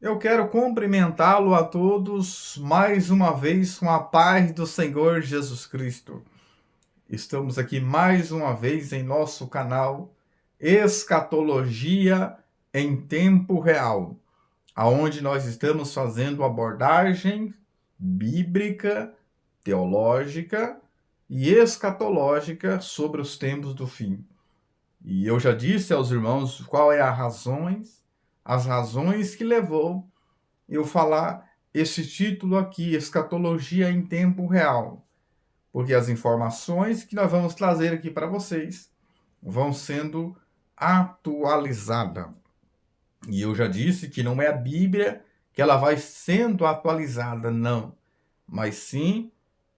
Eu quero cumprimentá-lo a todos mais uma vez com a paz do Senhor Jesus Cristo. Estamos aqui mais uma vez em nosso canal Escatologia em Tempo Real, aonde nós estamos fazendo abordagem bíblica, teológica e escatológica sobre os tempos do fim. E eu já disse aos irmãos qual é as razões que levou eu falar esse título aqui, Escatologia em Tempo Real, porque as informações que nós vamos trazer aqui para vocês vão sendo atualizadas. E eu já disse que não é a Bíblia que ela vai sendo atualizada, não, mas sim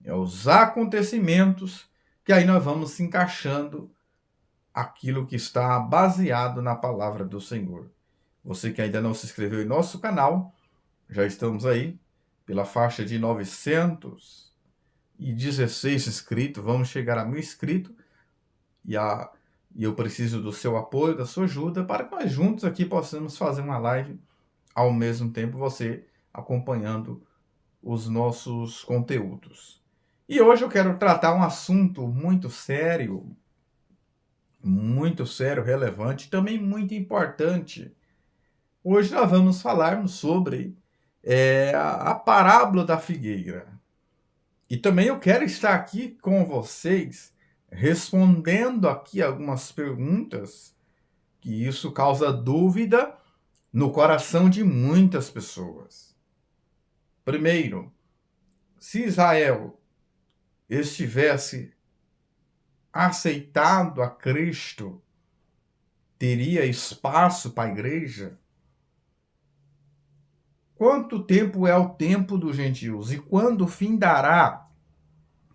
os acontecimentos que aí nós vamos se encaixando aquilo que está baseado na palavra do Senhor. Você que ainda não se inscreveu em nosso canal, já estamos aí pela faixa de 916 inscritos, vamos chegar a 1.000 inscritos e eu preciso do seu apoio, da sua ajuda, para que nós juntos aqui possamos fazer uma live, ao mesmo tempo você acompanhando os nossos conteúdos. E hoje eu quero tratar um assunto muito sério, relevante e também muito importante. Hoje nós vamos falar sobre a parábola da figueira. E também eu quero estar aqui com vocês respondendo aqui algumas perguntas que isso causa dúvida no coração de muitas pessoas. Primeiro, se Israel estivesse aceitado a Cristo, teria espaço para a igreja? Quanto tempo é o tempo dos gentios e quando findará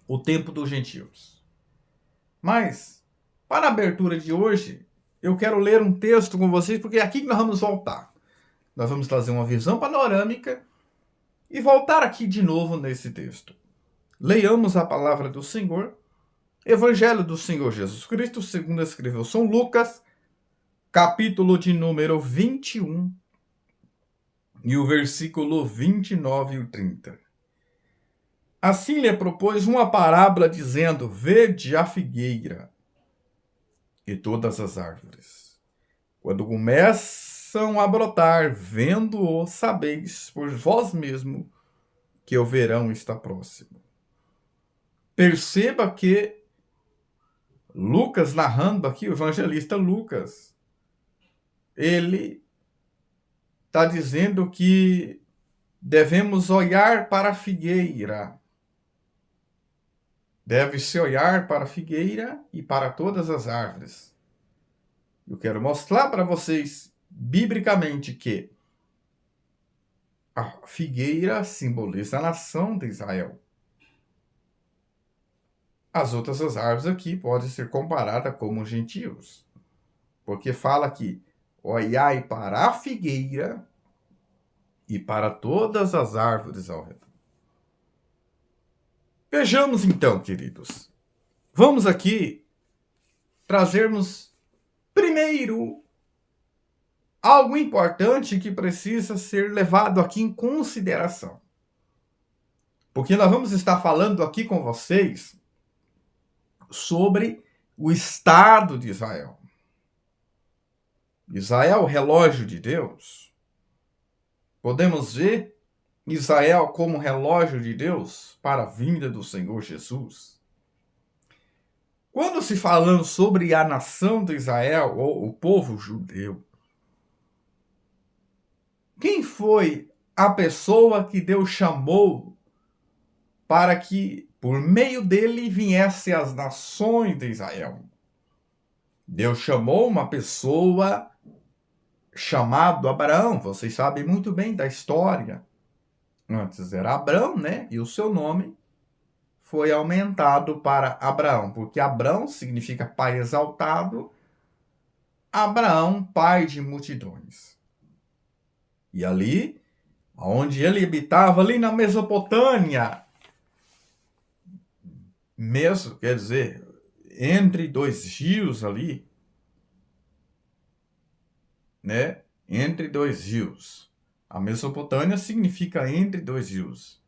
o tempo dos gentios? Mas, para a abertura de hoje, eu quero ler um texto com vocês, porque é aqui que nós vamos voltar. Nós vamos trazer uma visão panorâmica e voltar aqui de novo nesse texto. Leiamos a palavra do Senhor, Evangelho do Senhor Jesus Cristo, segundo escreveu São Lucas, capítulo de número 21, e o versículo 29 e 30. Assim lhe propôs uma parábola, dizendo: Vede a figueira e todas as árvores. Quando começam a brotar, vendo-o, sabeis por vós mesmo que o verão está próximo. Perceba que Lucas, narrando aqui, o evangelista Lucas, ele está dizendo que devemos olhar para a figueira. Deve-se olhar para a figueira e para todas as árvores. Eu quero mostrar para vocês, biblicamente, que a figueira simboliza a nação de Israel. As outras árvores aqui podem ser comparadas como gentios, porque fala que olhai para a figueira e para todas as árvores ao redor. Vejamos então, queridos. Vamos aqui trazermos primeiro algo importante que precisa ser levado aqui em consideração. Porque nós vamos estar falando aqui com vocês sobre o Estado de Israel. Israel, o relógio de Deus. Podemos ver Israel como relógio de Deus para a vinda do Senhor Jesus. Quando se falando sobre a nação de Israel, ou o povo judeu, quem foi a pessoa que Deus chamou para que, por meio dele, viesse as nações de Israel? Deus chamou uma pessoa chamada Abraão. Vocês sabem muito bem da história. Antes era Abrão, né? E o seu nome foi aumentado para Abraão, porque Abrão significa pai exaltado, Abraão, pai de multidões. E ali, onde ele habitava, ali na Mesopotâmia, mesmo, quer dizer, entre dois rios ali, né? Entre dois rios. A Mesopotâmia significa entre dois rios,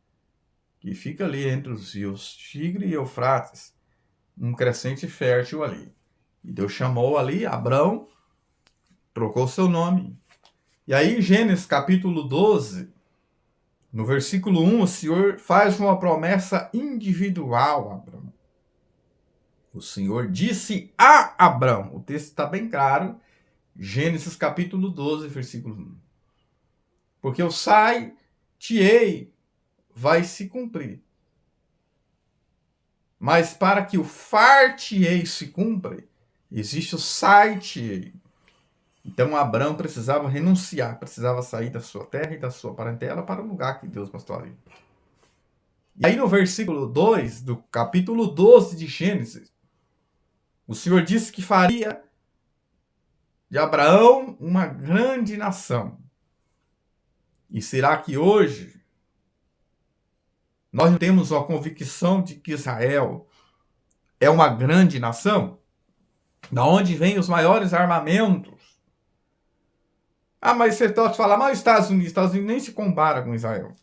que fica ali entre os rios Tigre e Eufrates, um crescente fértil ali. E Deus chamou ali Abrão, trocou seu nome. E aí, em Gênesis capítulo 12, no versículo 1, o Senhor faz uma promessa individual a Abrão. O Senhor disse a Abrão, o texto está bem claro, Gênesis capítulo 12, versículo 1. Porque o sai-te-ei vai se cumprir. Mas para que o far-te-ei se cumpra, existe o sai-te-ei. Então Abrão precisava renunciar, precisava sair da sua terra e da sua parentela para o lugar que Deus mostraria. E aí no versículo 2 do capítulo 12 de Gênesis, o Senhor disse que faria de Abraão uma grande nação. E será que hoje nós temos a convicção de que Israel é uma grande nação? Da onde vêm os maiores armamentos? Ah, mas você pode falar, mas os Estados Unidos nem se compara com Israel.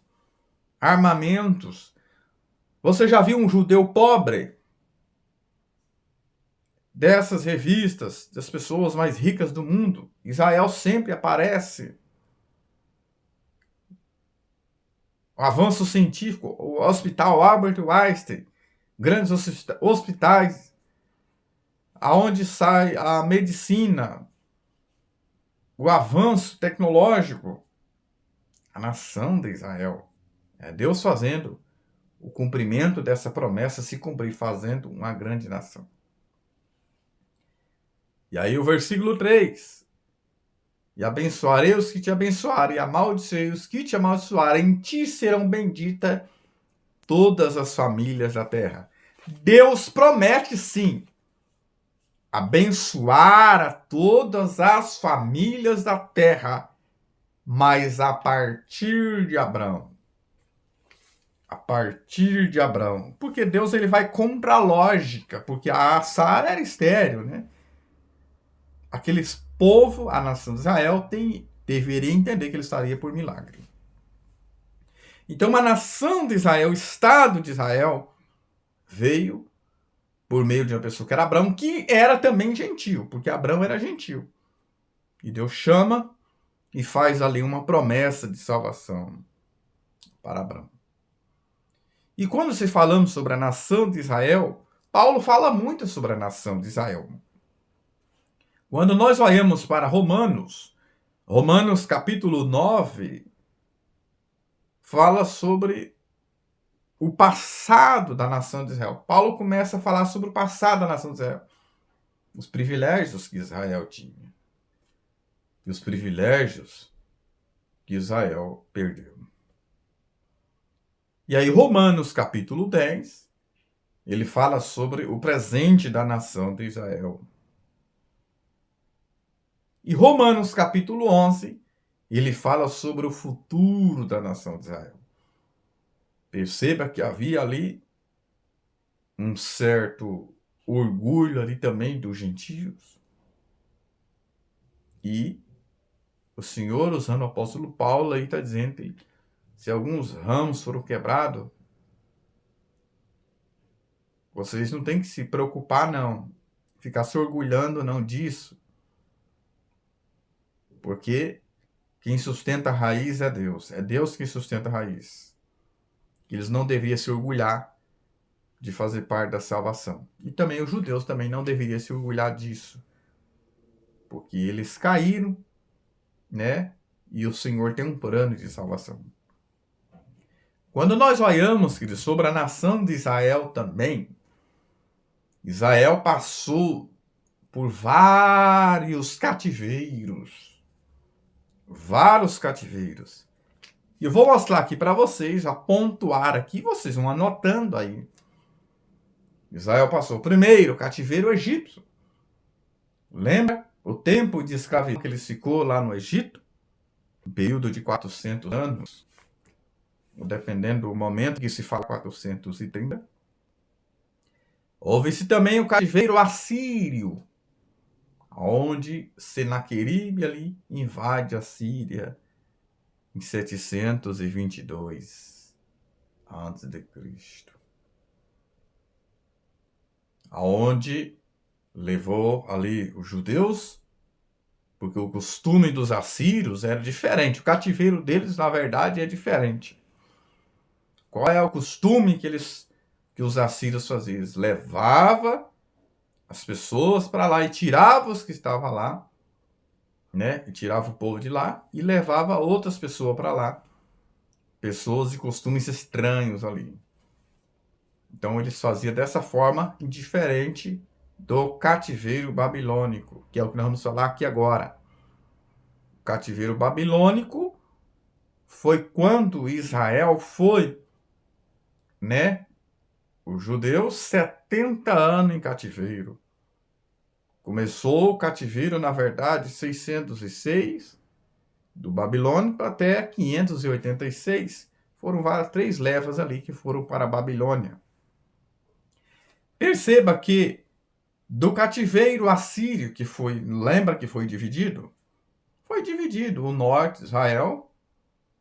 Armamentos. Você já viu um judeu pobre? Dessas revistas, das pessoas mais ricas do mundo, Israel sempre aparece. O avanço científico, o Hospital Albert Einstein, grandes hospitais, aonde sai a medicina, o avanço tecnológico, a nação de Israel. É Deus fazendo o cumprimento dessa promessa se cumprir, fazendo uma grande nação. E aí o versículo 3. E abençoarei os que te abençoarem, e amaldiçoarei os que te amaldiçoarem, em ti serão benditas todas as famílias da terra. Deus promete, sim, abençoar a todas as famílias da terra, mas a partir de Abrão. A partir de Abrão. Porque Deus ele vai contra a lógica, porque a Sara era estéril, né? Aqueles povo, a nação de Israel, deveria entender que ele estaria por milagre. Então, a nação de Israel, o Estado de Israel, veio por meio de uma pessoa que era Abrão, que era também gentil, porque Abrão era gentil. E Deus chama e faz ali uma promessa de salvação para Abrão. E quando se falamos sobre a nação de Israel, Paulo fala muito sobre a nação de Israel. Quando nós olhamos para Romanos capítulo 9, fala sobre o passado da nação de Israel. Paulo começa a falar sobre o passado da nação de Israel. Os privilégios que Israel tinha. E os privilégios que Israel perdeu. E aí, Romanos capítulo 10, ele fala sobre o presente da nação de Israel. E Romanos capítulo 11, ele fala sobre o futuro da nação de Israel. Perceba que havia ali um certo orgulho ali também dos gentios. E o Senhor, usando o apóstolo Paulo, aí está dizendo que se alguns ramos foram quebrados, vocês não têm que se preocupar, não. Ficar se orgulhando, não, disso. Porque quem sustenta a raiz é Deus. É Deus que sustenta a raiz. Eles não deveriam se orgulhar de fazer parte da salvação. E também os judeus também não deveriam se orgulhar disso. Porque eles caíram, né? E o Senhor tem um plano de salvação. Quando nós olhamos, queridos, sobre a nação de Israel também, Israel passou por vários cativeiros. Vários cativeiros. E eu vou mostrar aqui para vocês, a pontuar aqui, vocês vão anotando aí. Israel passou primeiro o cativeiro egípcio. Lembra o tempo de escravidão que ele ficou lá no Egito? Um período de 400 anos. Dependendo do momento que se fala 430. Houve-se também o cativeiro assírio, onde Senaqueribe ali invade a Síria em 722 a.C., aonde levou ali os judeus, porque o costume dos assírios era diferente. O cativeiro deles, na verdade, é diferente. Qual é o costume que os assírios faziam? Eles levavam as pessoas para lá e tiravam os que estavam lá, né? E tirava o povo de lá e levava outras pessoas para lá. Pessoas de costumes estranhos ali. Então eles faziam dessa forma, diferente do cativeiro babilônico, que é o que nós vamos falar aqui agora. O cativeiro babilônico foi quando Israel foi, né? Os judeus, 70 anos em cativeiro. Começou o cativeiro, na verdade, 606 do babilônico até 586. Foram 3 levas ali que foram para a Babilônia. Perceba que do cativeiro assírio, que foi, lembra que foi dividido? Foi dividido o norte, Israel,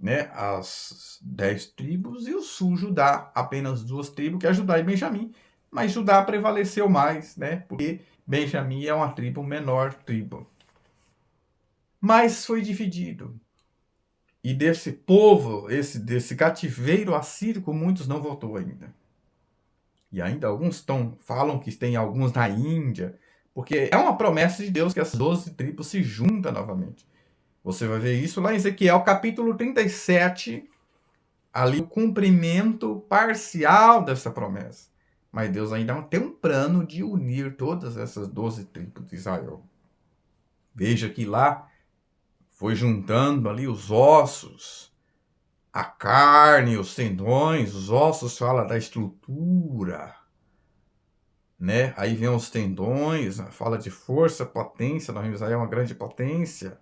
né, as 10 tribos, e o sul, Judá, apenas 2 tribos, que é Judá e Benjamim. Mas Judá prevaleceu mais, né, porque Benjamim é uma tribo menor tribo. Mas foi dividido. E desse povo, desse cativeiro assírio, muitos não voltou ainda. E ainda alguns falam que tem alguns na Índia, porque é uma promessa de Deus que as 12 tribos se juntam novamente. Você vai ver isso lá em Ezequiel, capítulo 37, ali o cumprimento parcial dessa promessa. Mas Deus ainda tem um plano de unir todas essas 12 tribos de Israel. Veja que lá foi juntando ali os ossos, a carne, os tendões. Os ossos fala da estrutura, né? Aí vem os tendões, fala de força, potência. Nós vimos aí uma grande potência.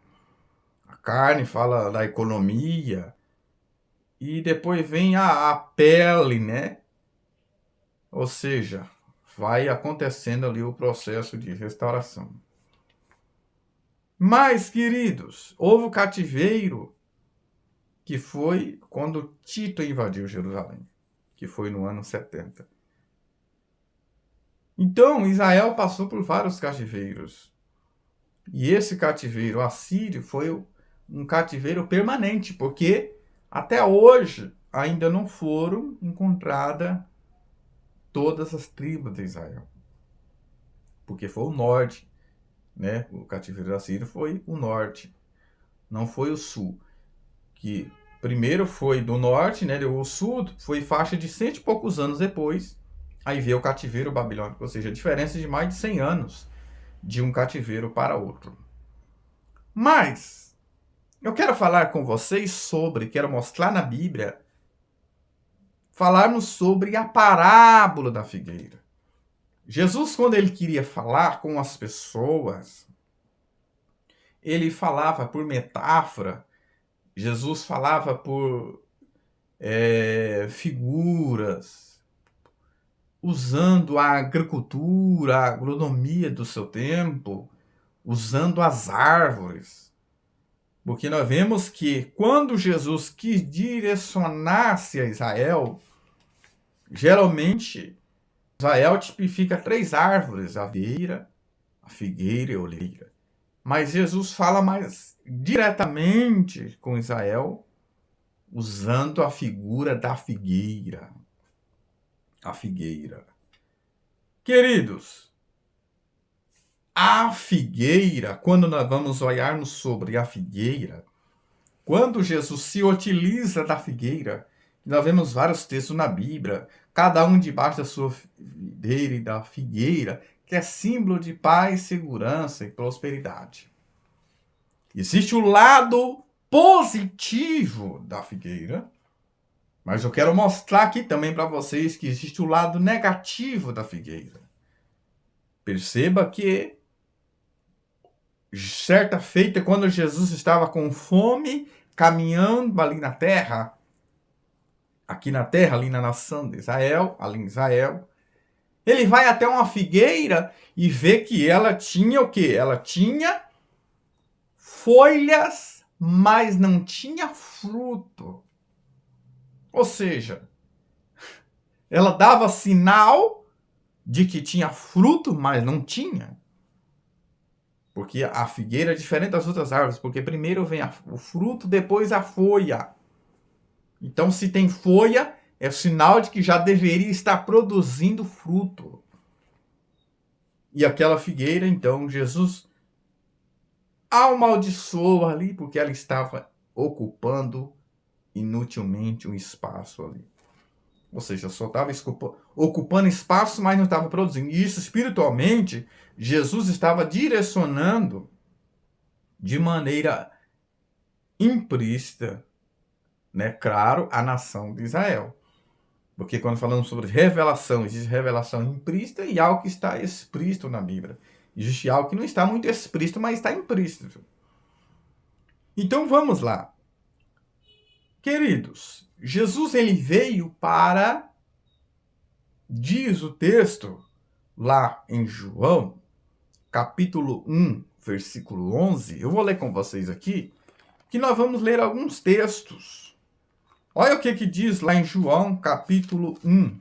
A carne fala da economia. E depois vem a pele, né? Ou seja, vai acontecendo ali o processo de restauração. Mas, queridos, houve o cativeiro, que foi quando Tito invadiu Jerusalém, que foi no ano 70. Então, Israel passou por vários cativeiros. E esse cativeiro assírio foi um cativeiro permanente, porque até hoje ainda não foram encontradas todas as tribos de Israel. Porque foi o norte, né? O cativeiro assírio foi o norte, não foi o sul. Que primeiro foi do norte, né? O sul foi faixa de 100 e poucos anos depois. Aí veio o cativeiro babilônico, ou seja, a diferença de mais de 100 anos de um cativeiro para outro. Mas eu quero falar com vocês quero mostrar na Bíblia, falarmos sobre a parábola da figueira. Jesus, quando ele queria falar com as pessoas, ele falava por metáfora. Jesus falava por figuras, usando a agricultura, a agronomia do seu tempo, usando as árvores. Porque nós vemos que quando Jesus quis direcionar-se a Israel, geralmente Israel tipifica 3 árvores, a figueira e a oliveira. Mas Jesus fala mais diretamente com Israel, usando a figura da figueira. A figueira. Queridos, a figueira, quando nós vamos olharmos sobre a figueira, quando Jesus se utiliza da figueira, nós vemos vários textos na Bíblia, cada um debaixo da sua videira e da figueira, que é símbolo de paz, segurança e prosperidade. Existe o lado positivo da figueira, mas eu quero mostrar aqui também para vocês que existe o lado negativo da figueira. Perceba que, certa feita, quando Jesus estava com fome, caminhando ali na terra, aqui na terra, ali na nação de Israel, ali em Israel, ele vai até uma figueira e vê que ela tinha o quê? Ela tinha folhas mas não tinha fruto. Ou seja, ela dava sinal de que tinha fruto, mas não tinha. Porque a figueira é diferente das outras árvores, porque primeiro vem o fruto, depois a folha. Então, se tem folha, é sinal de que já deveria estar produzindo fruto. E aquela figueira, então, Jesus amaldiçoou ali, porque ela estava ocupando inutilmente um espaço ali. Ou seja, só estava ocupando espaço, mas não estava produzindo. E isso, espiritualmente, Jesus estava direcionando de maneira implícita, né? Claro, a nação de Israel. Porque quando falamos sobre revelação, existe revelação implícita e algo que está explícito na Bíblia. Existe algo que não está muito explícito, mas está implícito. Então vamos lá. Queridos, Jesus ele veio para, diz o texto lá em João, capítulo 1, versículo 11. Eu vou ler com vocês aqui, que nós vamos ler alguns textos. Olha o que diz lá em João, capítulo 1,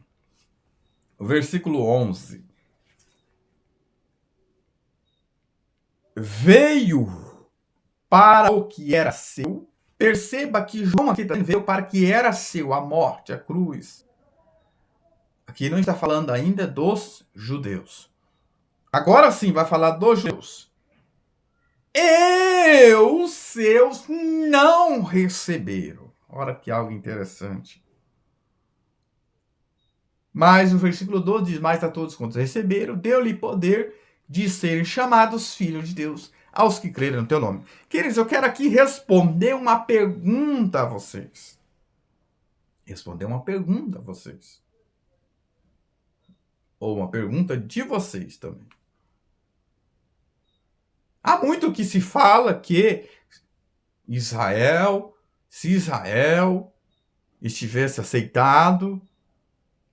versículo 11. Veio para o que era seu. Perceba que João aqui também veio para o que era seu, a morte, a cruz. Aqui não está falando ainda dos judeus. Agora sim vai falar dos judeus. E os seus não receberam. Olha que algo interessante. Mas o versículo 12 diz, mas a todos quantos receberam, deu-lhe poder de serem chamados filhos de Deus, aos que creram no teu nome. Queridos, eu quero aqui responder uma pergunta a vocês. Responder uma pergunta a vocês. Ou uma pergunta de vocês também. Há muito que se fala que se Israel estivesse aceitado,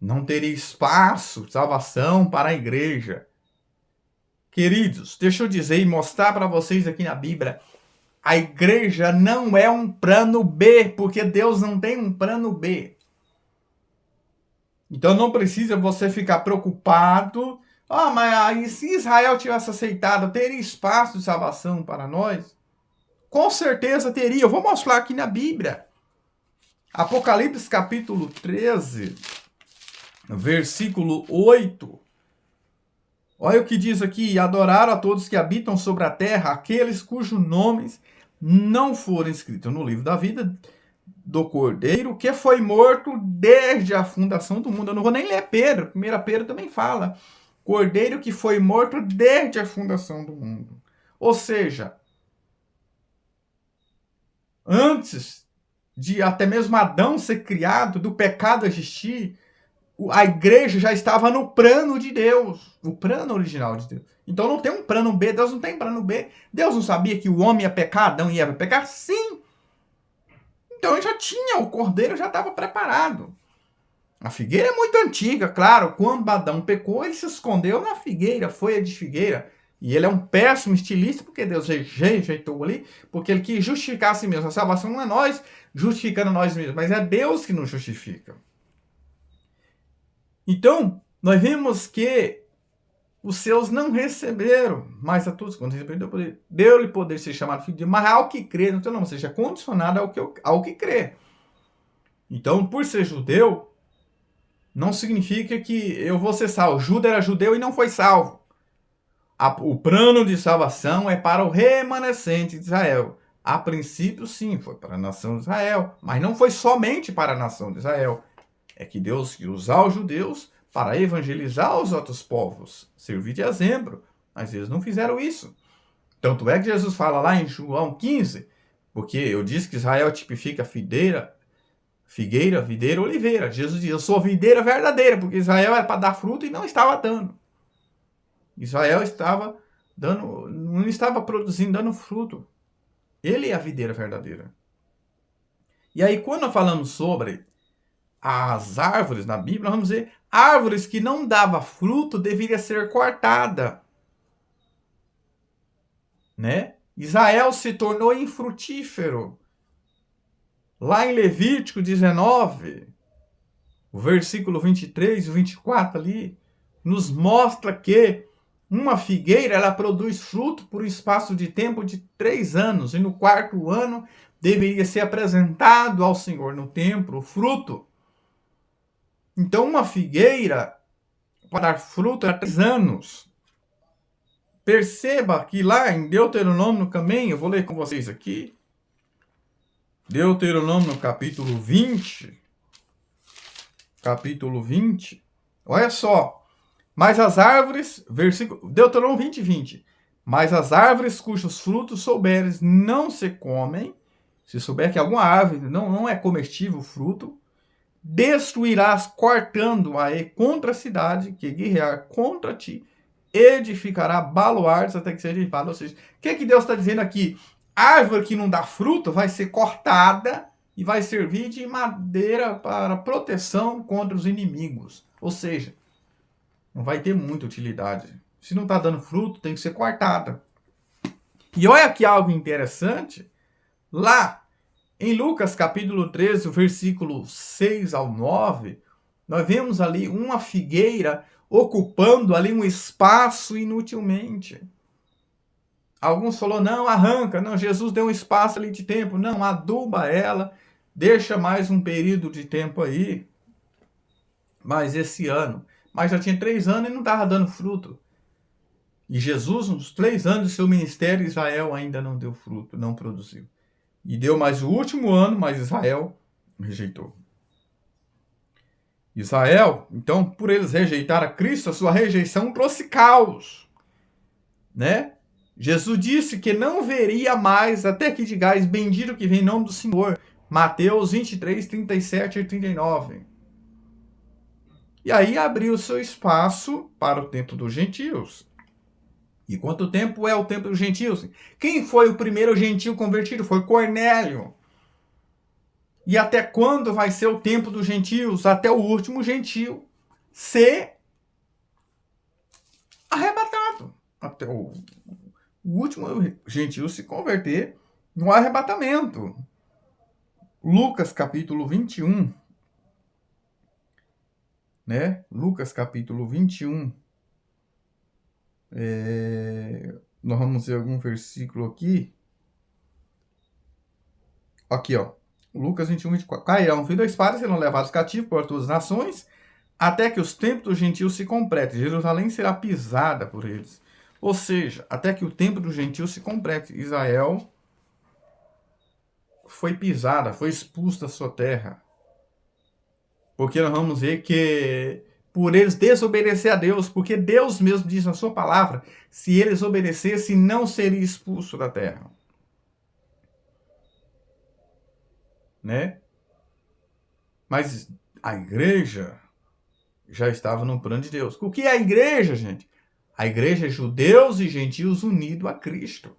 não teria espaço, salvação para a igreja. Queridos, deixa eu dizer e mostrar para vocês aqui na Bíblia, a igreja não é um plano B, porque Deus não tem um plano B. Então não precisa você ficar preocupado. Mas aí, se Israel tivesse aceitado, teria espaço de salvação para nós? Com certeza teria. Eu vou mostrar aqui na Bíblia. Apocalipse capítulo 13, versículo 8. Olha o que diz aqui: adoraram a todos que habitam sobre a terra, aqueles cujos nomes não foram escritos no livro da vida do Cordeiro, que foi morto desde a fundação do mundo. Eu não vou nem ler Pedro, 1 Pedro também fala. Cordeiro que foi morto desde a fundação do mundo. Ou seja, antes de até mesmo Adão ser criado, do pecado existir, a igreja já estava no plano de Deus, o plano original de Deus. Então não tem um plano B, Deus não tem plano B. Deus não sabia que o homem ia pecar, Adão ia pecar? Sim. Então já tinha, o cordeiro já estava preparado. A figueira é muito antiga, claro. Quando Adão pecou, ele se escondeu na figueira, folha de figueira. E ele é um péssimo estilista, porque Deus rejeitou ali, porque ele quis justificar a si mesmo. A salvação não é nós justificando nós mesmos, mas é Deus que nos justifica. Então, nós vemos que os seus não receberam, mas a todos quando receberam, deu-lhe poder de ser chamado filho de Deus, mas ao que crê, não tem nome, ou seja, condicionado ao que crê. Então, por ser judeu, não significa que eu vou ser salvo. Judas era judeu e não foi salvo. O plano de salvação é para o remanescente de Israel. A princípio, sim, foi para a nação de Israel, mas não foi somente para a nação de Israel. É que Deus quis usar os judeus para evangelizar os outros povos, servir de exemplo, mas eles não fizeram isso. Tanto é que Jesus fala lá em João 15, porque eu disse que Israel tipifica figueira, videira, oliveira. Jesus diz, eu sou videira verdadeira, porque Israel era para dar fruto e não estava dando. Israel estava dando, não estava produzindo, dando fruto. Ele é a videira verdadeira. E aí, quando nós falamos sobre as árvores na Bíblia, nós vamos dizer, árvores que não davam fruto deveria ser cortada. Né? Israel se tornou infrutífero. Lá em Levítico 19, o versículo 23 e 24 ali, nos mostra que uma figueira ela produz fruto por um espaço de tempo de 3 anos, e no 4º ano deveria ser apresentado ao Senhor no templo o fruto. Então, uma figueira, para dar fruto, há 3 anos. Perceba que lá em Deuteronômio também, eu vou ler com vocês aqui, Deuteronômio capítulo 20, olha só, mas as árvores, versículo, Deuteronômio 20, 20, mas as árvores cujos frutos souberes não se comem, se souber que alguma árvore não é comestível o fruto, destruirás cortando-a contra a cidade que guerrear contra ti, edificará baluartes até que seja edificada. Ou seja, o que Deus está dizendo aqui? Árvore que não dá fruto vai ser cortada e vai servir de madeira para proteção contra os inimigos. Ou seja, não vai ter muita utilidade. Se não está dando fruto, tem que ser cortada. E olha aqui algo interessante. Lá em Lucas capítulo 13, o versículo 6 ao 9, nós vemos ali uma figueira ocupando ali um espaço inutilmente. Alguns falaram, não, arranca, não, Jesus deu um espaço ali de tempo, não, aduba ela, deixa mais um período de tempo aí, mas esse ano, mas já tinha 3 anos e não estava dando fruto. E Jesus, nos 3 anos de seu ministério, Israel ainda não deu fruto, não produziu. E deu mais o último ano, mas Israel rejeitou. Israel, então, por eles rejeitar a Cristo, a sua rejeição trouxe caos, né? Jesus disse que não veria mais até que digais bendito que vem em nome do Senhor. Mateus 23, 37 e 39. E aí abriu seu espaço para o tempo dos gentios. E quanto tempo é o tempo dos gentios? Quem foi o primeiro gentio convertido? Foi Cornélio. E até quando vai ser o tempo dos gentios? Até o último gentio ser arrebatado. Até o último gentio se converter no arrebatamento. Lucas capítulo 21, né? Lucas capítulo 21. Nós vamos ver algum versículo aqui. Aqui, ó. Lucas 21, 24. Cairão, filho da espada, serão levados cativos por todas as nações, até que os tempos dos gentios se completem. Jerusalém será pisada por eles. Ou seja, até que o tempo dos gentios se complete. Israel foi pisada, foi expulsa da sua terra. Porque nós vamos ver que por eles desobedecer a Deus, porque Deus mesmo diz na sua palavra, se eles obedecessem, não seria expulso da terra. Né? Mas a igreja já estava no plano de Deus. O que é a igreja, gente? A igreja é judeus e gentios unidos a Cristo.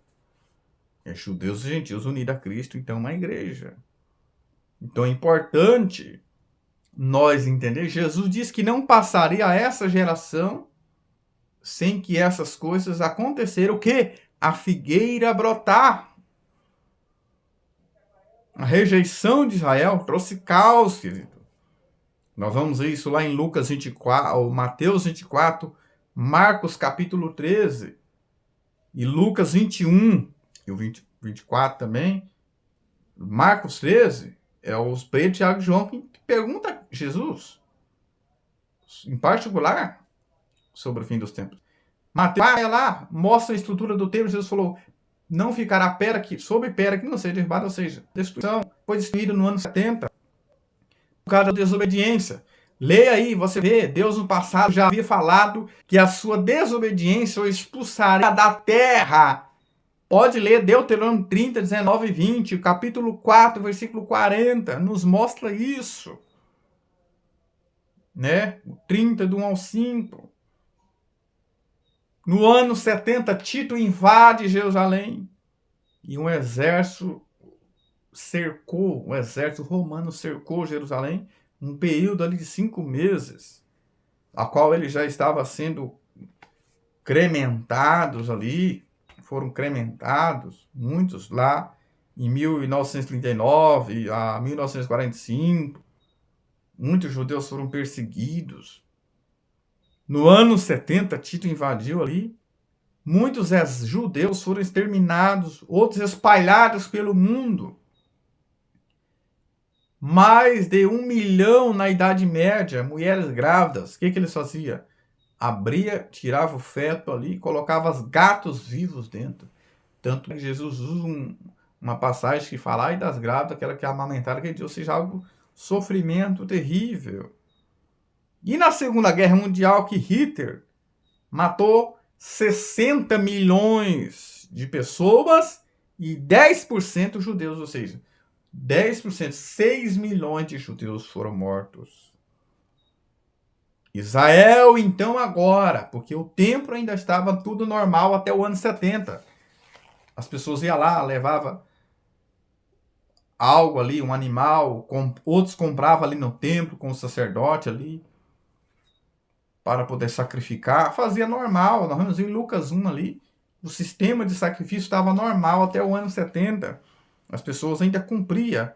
É judeus e gentios unidos a Cristo, então é uma igreja. Então é importante nós entender. Jesus disse que não passaria a essa geração sem que essas coisas aconteceram. O quê? A figueira brotar. A rejeição de Israel trouxe caos, querido. Nós vamos ver isso lá em Lucas 24, ou Mateus 24, Marcos capítulo 13, e Lucas 21, e o 24 também. Marcos 13, é os Pedro, Tiago e João que pergunta a Jesus, em particular, sobre o fim dos tempos. Mateus vai lá, mostra a estrutura do templo, Jesus falou, não ficará sobre pedra que não seja derrubada, ou seja, destruição, foi destruída no ano 70, por causa da desobediência. Leia aí, você vê, Deus no passado já havia falado que a sua desobediência o expulsaria da terra. Pode ler Deuteronômio 30, 19 e 20, o capítulo 4, versículo 40, nos mostra isso. Né? 30, do 1 ao 5. No ano 70, Tito invade Jerusalém e um exército romano cercou Jerusalém, um período ali de 5 meses, a qual ele já estava sendo incrementados ali, foram incrementados, muitos lá em 1939 a 1945. Muitos judeus foram perseguidos. No ano 70, Tito invadiu ali. Muitos judeus foram exterminados, outros espalhados pelo mundo. Mais de 1 milhão na Idade Média, mulheres grávidas. O que eles faziam? Abria, tirava o feto ali, colocava os gatos vivos dentro. Tanto que Jesus usa uma passagem que fala, ai das grávidas, aquela que amamentaram, que Deus seja algo sofrimento terrível. E na Segunda Guerra Mundial, que Hitler matou 60 milhões de pessoas e 10% judeus, ou seja, 10%, 6 milhões de judeus foram mortos. Israel, então, agora, porque o templo ainda estava tudo normal até o ano 70. As pessoas iam lá, levavam algo ali, um animal, outros compravam ali no templo com o sacerdote ali, para poder sacrificar. Fazia normal, nós vemos em Lucas 1 ali, o sistema de sacrifício estava normal até o ano 70. As pessoas ainda cumpriam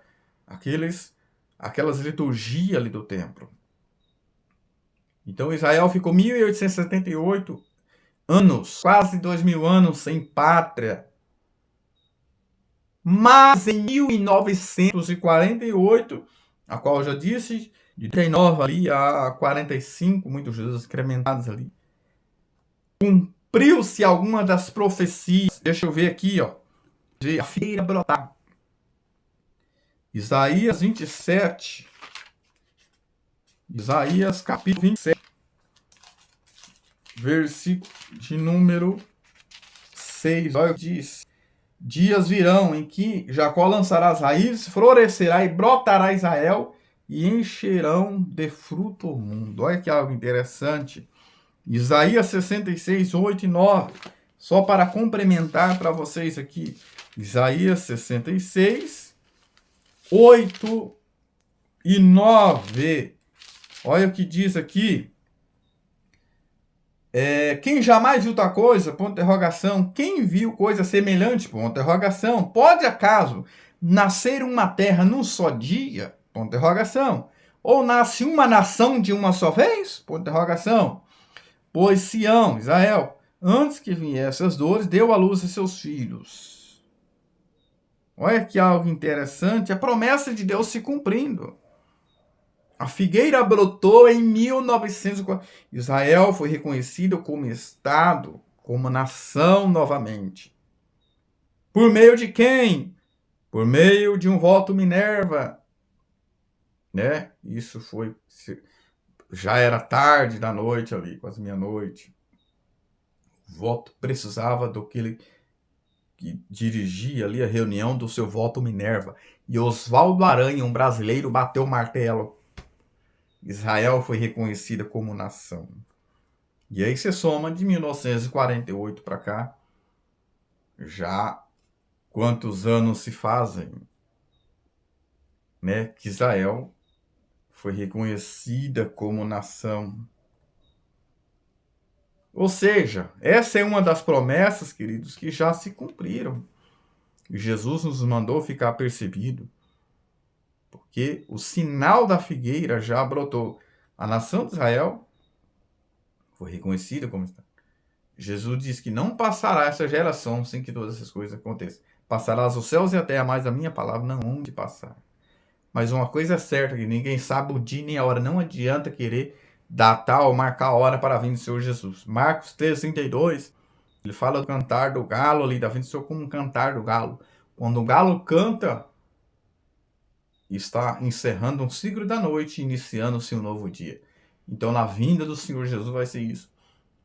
aquelas liturgias ali do templo. Então Israel ficou 1878 anos, quase 2000 anos sem pátria. Mas em 1948, a qual eu já disse, de 39 ali a 45, muitos judeus incrementados ali, cumpriu-se alguma das profecias. Deixa eu ver aqui, ó. A figueira brotar. Isaías 27. Isaías capítulo 27. Versículo de número 6. Olha o que diz. Dias virão em que Jacó lançará as raízes, florescerá e brotará Israel e encherão de fruto o mundo. Olha que algo interessante. Isaías 66, 8 e 9. Só para complementar para vocês aqui. Isaías 66, 8 e 9. Olha o que diz aqui. Quem jamais viu tal coisa? Ponto de interrogação. Quem viu coisa semelhante? Ponto de interrogação. Pode acaso nascer uma terra num só dia? Ponto de interrogação. Ou nasce uma nação de uma só vez? Ponto de interrogação. Pois Sião, Israel, antes que viessem as dores, deu à luz a seus filhos. Olha que algo interessante, a promessa de Deus se cumprindo. A figueira brotou em 1940. Israel foi reconhecido como Estado, como nação novamente. Por meio de quem? Por meio de um voto Minerva. Né? Isso foi... Já era tarde da noite ali, quase meia-noite. O voto precisava do que dirigia ali a reunião do seu voto Minerva. E Oswaldo Aranha, um brasileiro, bateu o martelo. Israel foi reconhecida como nação. E aí você soma de 1948 para cá, já quantos anos se fazem, né, que Israel foi reconhecida como nação. Ou seja, essa é uma das promessas, queridos, que já se cumpriram. E Jesus nos mandou ficar percebido. Porque o sinal da figueira já brotou. A nação de Israel foi reconhecida como está. Jesus diz que não passará essa geração sem que todas essas coisas aconteçam. Passarás os céus e a terra, mas a minha palavra não hão de passar. Mas uma coisa é certa, que ninguém sabe o dia nem a hora. Não adianta querer datar ou marcar a hora para a vinda do Senhor Jesus. Marcos 3,32, ele fala do cantar do galo ali, da vinda do Senhor como um cantar do galo. Quando o galo canta, está encerrando um ciclo da noite e iniciando-se um novo dia. Então, na vinda do Senhor Jesus vai ser isso.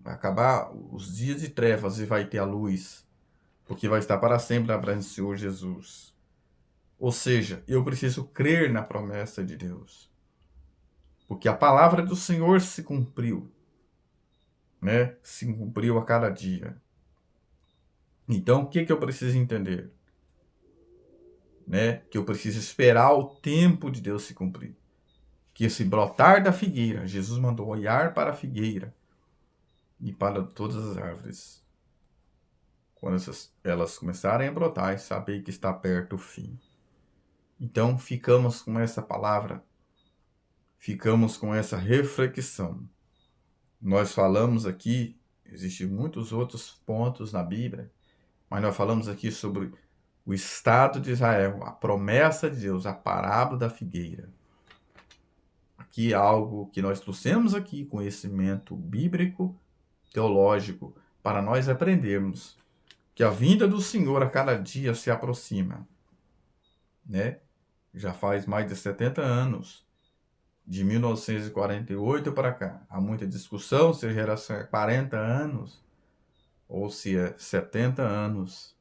Vai acabar os dias de trevas e vai ter a luz, porque vai estar para sempre na presença do Senhor Jesus. Ou seja, eu preciso crer na promessa de Deus, porque a palavra do Senhor se cumpriu, né? Se cumpriu a cada dia. Então, o que eu preciso entender? Né? Que eu preciso esperar o tempo de Deus se cumprir. Que esse brotar da figueira, Jesus mandou olhar para a figueira e para todas as árvores. quando elas começarem a brotar, saber que está perto o fim. Então, ficamos com essa palavra, ficamos com essa reflexão. Nós falamos aqui, existem muitos outros pontos na Bíblia, mas nós falamos aqui sobre o Estado de Israel, a promessa de Deus, a parábola da figueira. Aqui é algo que nós trouxemos aqui, conhecimento bíblico, teológico, para nós aprendermos que a vinda do Senhor a cada dia se aproxima, né? Já faz mais de 70 anos, de 1948 para cá. Há muita discussão se era 40 anos ou se é 70 anos,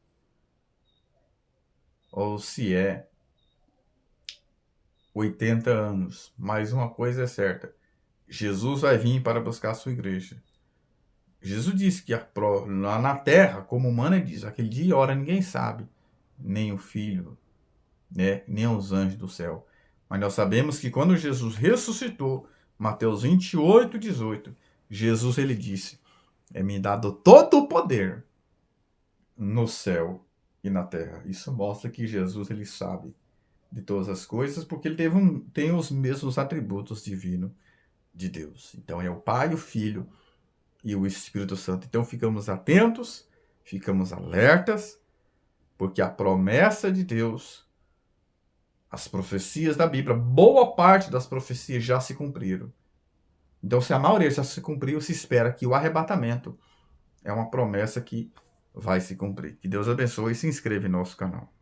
ou se é 80 anos. Mas uma coisa é certa, Jesus vai vir para buscar a sua igreja. Jesus disse que lá na terra, como humano, ele diz, aquele dia e hora ninguém sabe, nem o Filho, né, nem os anjos do céu. Mas nós sabemos que quando Jesus ressuscitou, Mateus 28, 18, Jesus ele disse, é-me dado todo o poder no céu e na terra. Isso mostra que Jesus ele sabe de todas as coisas, porque ele tem os mesmos atributos divinos de Deus. Então é o Pai, o Filho e o Espírito Santo. Então ficamos atentos, ficamos alertas, porque a promessa de Deus, as profecias da Bíblia, boa parte das profecias já se cumpriram. Então, se a maioria já se cumpriu, se espera que o arrebatamento é uma promessa que vai se cumprir. Que Deus abençoe e se inscreva em nosso canal.